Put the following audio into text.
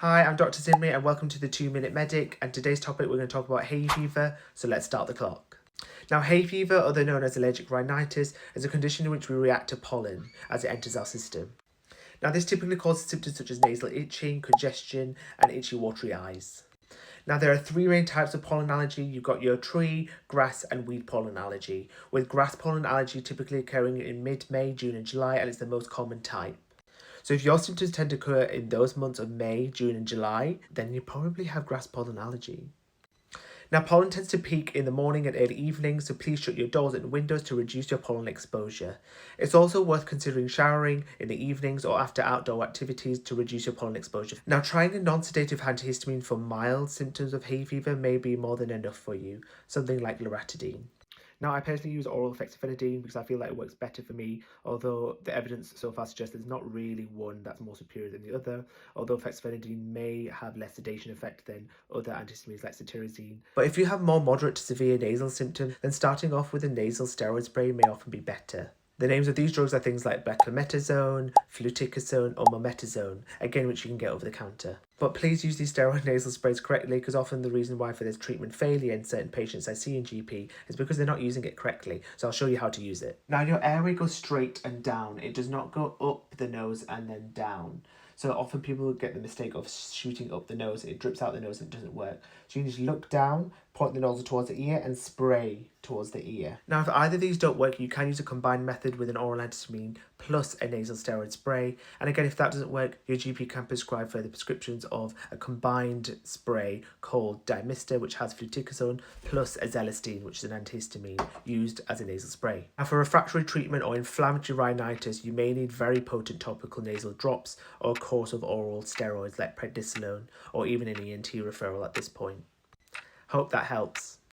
Hi, I'm Dr. Zinmi and welcome to the 2 Minute Medic, and today's topic we're going to talk about hay fever, so let's start the clock. Now, hay fever, other known as allergic rhinitis, is a condition in which we react to pollen as it enters our system. Now, this typically causes symptoms such as nasal itching, congestion, and itchy watery eyes. Now, there are three main types of pollen allergy. You've got your tree, grass, and weed pollen allergy, with grass pollen allergy typically occurring in mid-May, June, and July, and it's the most common type. So if your symptoms tend to occur in those months of May, June and July, then you probably have grass pollen allergy. Now, pollen tends to peak in the morning and early evening, so please shut your doors and windows to reduce your pollen exposure. It's also worth considering showering in the evenings or after outdoor activities to reduce your pollen exposure. Now, trying a non-sedative antihistamine for mild symptoms of hay fever may be more than enough for you, something like loratadine. Now, I personally use oral fexofenadine because I feel like it works better for me, although the evidence so far suggests there's not really one that's more superior than the other, although fexofenadine may have less sedation effect than other antihistamines like cetirizine. But if you have more moderate to severe nasal symptoms, then starting off with a nasal steroid spray may often be better. The names of these drugs are things like beclometasone, fluticasone, or mometasone, again which you can get over the counter. But please use these steroid nasal sprays correctly, because often the reason why for this treatment failure in certain patients I see in GP is because they're not using it correctly. So I'll show you how to use it. Now, your airway goes straight and down. It does not go up the nose and then down. So often people get the mistake of shooting up the nose. It drips out the nose and it doesn't work. So you need to look down, point the nozzle towards the ear and spray towards the ear. Now, if either of these don't work, you can use a combined method with an oral antihistamine plus a nasal steroid spray. And again, if that doesn't work, your GP can prescribe further prescriptions of a combined spray called Dymista, which has fluticasone, plus azelastine, which is an antihistamine used as a nasal spray. Now, for refractory treatment or inflammatory rhinitis, you may need very potent topical nasal drops or a course of oral steroids like prednisolone, or even an ENT referral at this point. Hope that helps.